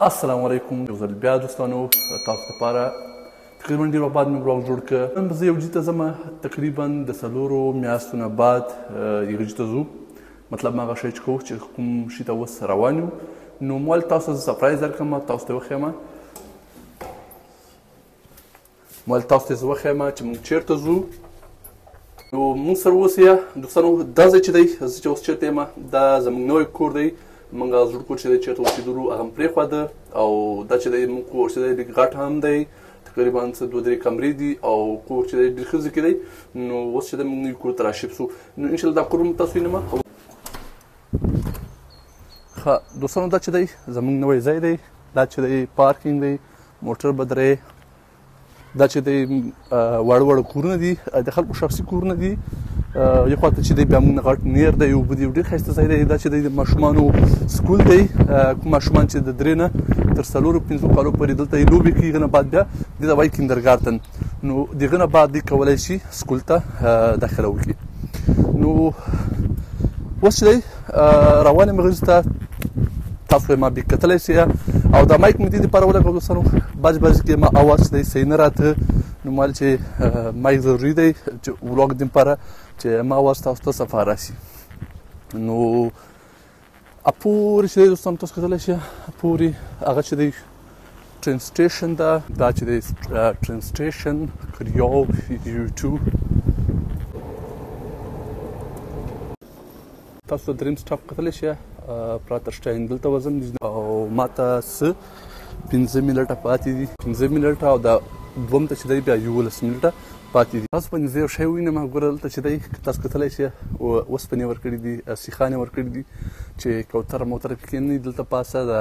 السلام علیکم یو ځل بیا دوستانو تاسو لپاره تقریبا ډېر وخت بعد مې بلاګ جوړ کړ. نن به زه یو ځای ته ځم تقریبا د 4 میاشتو نه بعد یوه ځای ته ځو. مطلب هغه شی چې کوو چې کوم شي ته اوس روان یو نو مول تاسو ته زه سپرایز درکړم تاسو ته وښیم مول تاسو ته زه وښیم چې موږ چېرته ځو. نو موږ سره اوسئ دوستانو. دا ځای چې دی زه چې اوس چېرته یم دا زموږ نوی کور دی. موږ هغه زوړ کور چې دی چېرته اوسېدلو هغه مو پرېښوده او دا چې دی موږ کور چې دی لږ غټ هم دی تقریبا څه 2-3 کمرې دي او کور چې دی ډېر ښه ځای کې دی. نو اوس چې دی موږ نوي کور ته راشیفټ شو نو انشاءالله دا کور به تاسو وینم. ښه دوستانو دا چې دی زموږ نوی ځای دی. دا چې دی پارکینګ دی موټر به درې دا چې دی واړه واړه کورونه دي د خلکو شخصي کورونه دي. یو خواته چې دی بیا موږ نه غټ نیر دی اوبه دي ډېر ښایسته ځای دی. دا چې دی د ماشومانو سکول دی. کوم ماشومان چې د 3 نه تر 4-5 کالو پورې دلته یې لوبې کوي هغه نه بعد بیا دې ته وایي کینډرګارتن. نو د هغه نه بعد دوی کولی شي سکول ته داخله وکړي. نو اوس چې دی روان یم غږ ته تاسو یې ما بیا کتلی سئ او دا مایک مې دې دپاره ولګوه دوستانو بعضې کې ما اواز چې دی صحیح نه راته نو مال چې مایک ضروري دی چې ولاګ د لپاره چې ما اواز تاسو ته صفا راسي. نو اپورې چې دی دوستانو تاسو کتلی شئ اپورې هغه چې دی ټرین سټیشن ده. دا چې دی ټرین سټیشن کریاو یو2 تاسو ته دریم سټاپ کتلی شئ پراترشټاین دلته وزم او ما ته څه 15 منټه پاتې دي 15 منټه او دا دوم ته چې دی بیا 11 منټه پاتې دي. تاسو باندې زه یو شی وینم ګوره دلته چې دی تاسو کتلی شئ اوسپنې ورکړي دي سیخان یې ورکړي دي چې کوتره موتره پکې نه وي دلته پاسه د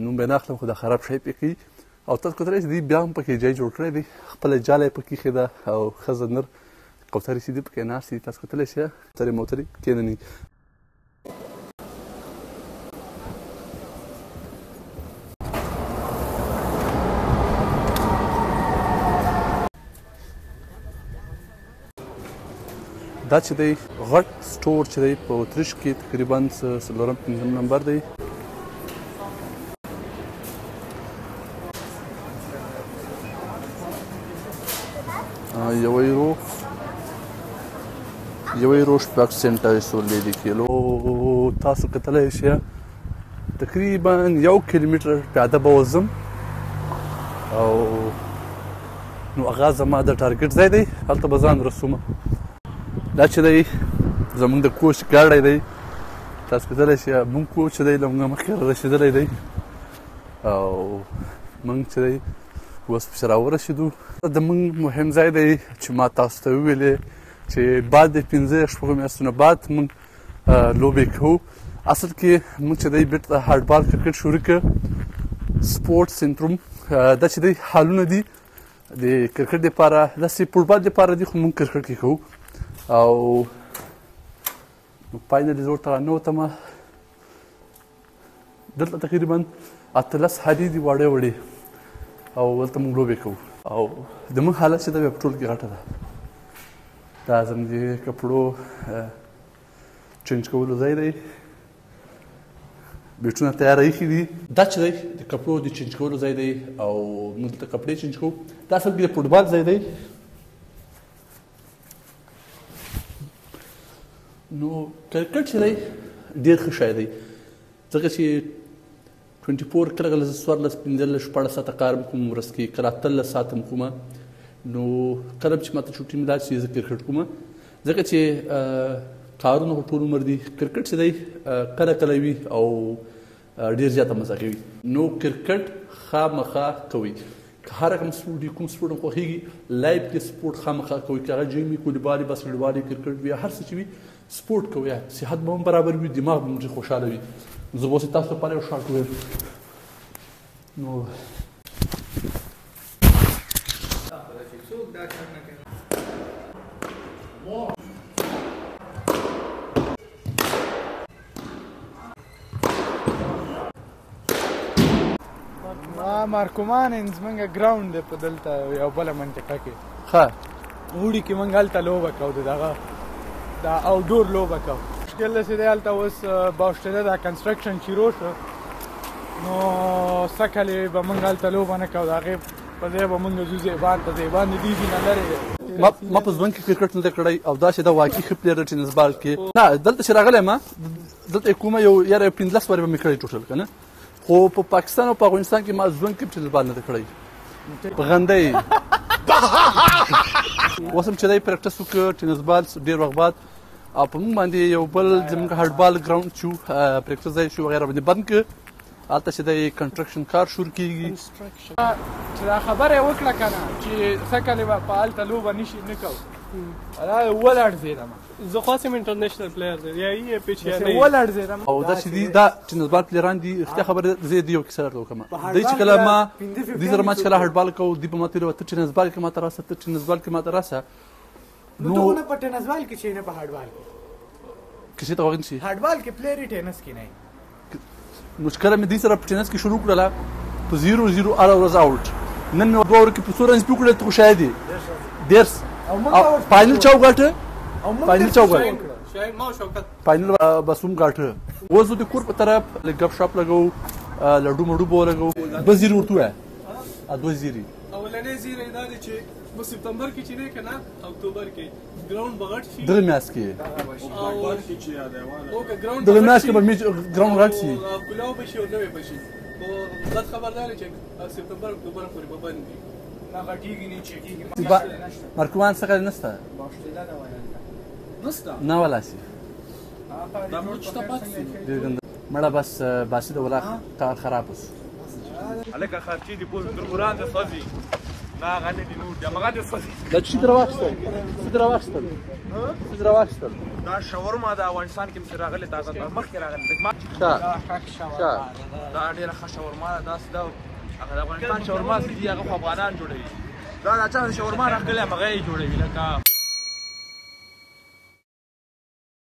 نوم به یې نه اخلم خو دا خراب شی پکې کوي او تاسو کتلی شئ دی بیا هم پکې ځای جوړ کړی دی خپله جاله یې پکې ایښې ده او ښځه نر کوترې چې دي پکې ناستې دي تاسو کتلی شئ کوترې موترې کښېنني. دا چې دی غټ سټور چې دی په اتریش کې تقریبا 4-5 نمبر دی. یو یورو شپږ سنټه یې سولې کیلو تاسو کتلی شئ تقریبا 1 کیلومتر پیاده به وځم او نو هغه زما د ټارګټ ځای دی هلته به ځان رسوم. دا چې دی زموږ د کوچ ګاډی دی تاسو کتلی شئ موږ کوچ چې دی له موږ مخکې رارسېدلی دی او موږ چې دی اوس پسې راورسېدو. د موږ مهم ځای دی چې ما تاسو ته وویلې چې بعد د 15-16 میاشتو نه بعد موږ لوبې کوو. اصل کې موږ چې دی بېرته هارډبال کرکټ شروع کړ سپورټ سنټروم دا چې دی حالونه دي د کرکټ دپاره داسې فوټبال دپاره دي خو موږ کرکټ کې کوو او فاینلي زه ورته راننوتم. دلته تقریبا 18 هالې دي واړې وړې او دلته موږ لوبې کوو او د موږ حالت چې ده بیا په ټول کې غټه ده. دا زموږ د کپړو چینج کولو ځای دی بیټونه تیاره ایښي دي. دا چې دی د کپړو د چینج کولو ځای دی او موږ دلته کپړې چینج کوو. دا اصل کې د فوټبال ځای دی. نو کرکټ چې دی ډېر ښه شی دی ځکه چې 24 کله کله 14-15-16 ساعته کار هم کوم ورځ کې کله 18 ساعته هم کومه. نو کله چې ماته چوټي ملاړ شي زه کرکټ کومه ځکه چې کارونه خو ټول عمر دي کرکټ چې دی کله کله وي او ډېر زیاته مزه کوي. نو کرکټ خامخا کوئ که هر رقم سپورټ وي کوم سپورټ هم خوښېږي لایف کې سپورټ خامخا کوئ که هغه جیم وي کولیبال وي باسکټبال وي کرکټ وي هر څه چې وي سپورټ کوئ صحت به هم برابر وي دماغ به هم خوشحاله وي. زه به اوس تاسو لپاره یو شارټ وویم نو مارکومان زمونږ ګراوند دی په دلته یو بله منطقه کې ښه اوړي کې موږ هلته لوبه کوو د دغه دا آوټډور لوبه کوو. مشکل داسې دی هلته اوس باوشتده دا کنسټرکشن شروع شو نو سکلې به موږ هلته لوبه نه کوو د هغې په ځای به موږ ځو زیبان ته زیبان د دې نه لرې دی ما په ژوند کې کرکټ نه دی کړی او داسې دا واقعي ښه پلیر دی ټینس بال کې نه دلته چې راغلی یم دلته کومه یو یاره 15 وارې به مې کړی ټوټل که نه خو په پاکستان او په افغانستان کې ما ژوند کې ټینس بال نه دی کړی په غنده یې اوس هم چې دی پریکټس وکړه ټینس بال ډېر وخت بعد او په موږ باندې یو بل زموږ هډبال ګراوند چې و پریکټس ځای شو وغیره باندې بند کړه هلته چې دی کنسټرکشن کار شروع کېږي چې دا خبره یې وکړه که نه چې سکلې به په هلته لوبه نه کوو دا ولړزېدم زه خاص یم انټرنیشنل پلیر دی یا یې پیچ ولړزېدم او دا چې دي دا ټینس بال پلیران دي رښتیا خبره زه دې یو کیسه درته وکړم دوی چې کله ما دوی سره ما چې کله هډبال کوو دوی به ماته ویل ته ټینس بال کې ماته راسه ته ټینس بال کې ماته راسه نو ته په ټینس بال کې چې نه په هډبال کې کسی ته وغین شي هډبال کې پلیر ټینس کې نه نو چې کله مې دوی سره په ټینس کې شروع کړله په 0-0 هره ورځ آوټ نن مې 2 ورو کې په 4 رنز پې وکړل ته خو شاید یې ډېر فاینل چا وګاټه فاینل چا وګاټه فاینل بس هم ګاټه اوس د کور په طرف ګپ شاپ لګو لډو مډو به ولګو 2-0 ورته ووایه 2-0 اولنۍ زیری دا دی چې په سپتمبر کې چې نه که نه اکتوبر کې ګراوند به غټ شي دغه میاشت کې دغه میاشت کې به ګراوند غټ شي او کلاو به شي او نوی به شي خو بد خبر دا دی چې سپتمبر اکتوبر پورې به بند وي نه غټېږي نه چېکېږي مرکوان څخه نشته نسته نه ولا شي دا موږ ته پات سي مړه بس باسي د ولا کار خراب اوس هلکه خرچې دي پوه تر قرآن د سوځي نه هغه نه دي نور دي همغه د سوځي دا چې در واخیستل څه در واخیستل دا شاورما د افغانستان کې چې راغلی تازه مخکې راغلی دا ډېره ښه شاورما ده داسې ده هغه د افغانستان شاورما چې دي هغه خو افغانان جوړوي دا د چا د شاورما راغلی همغه یې جوړوي لکه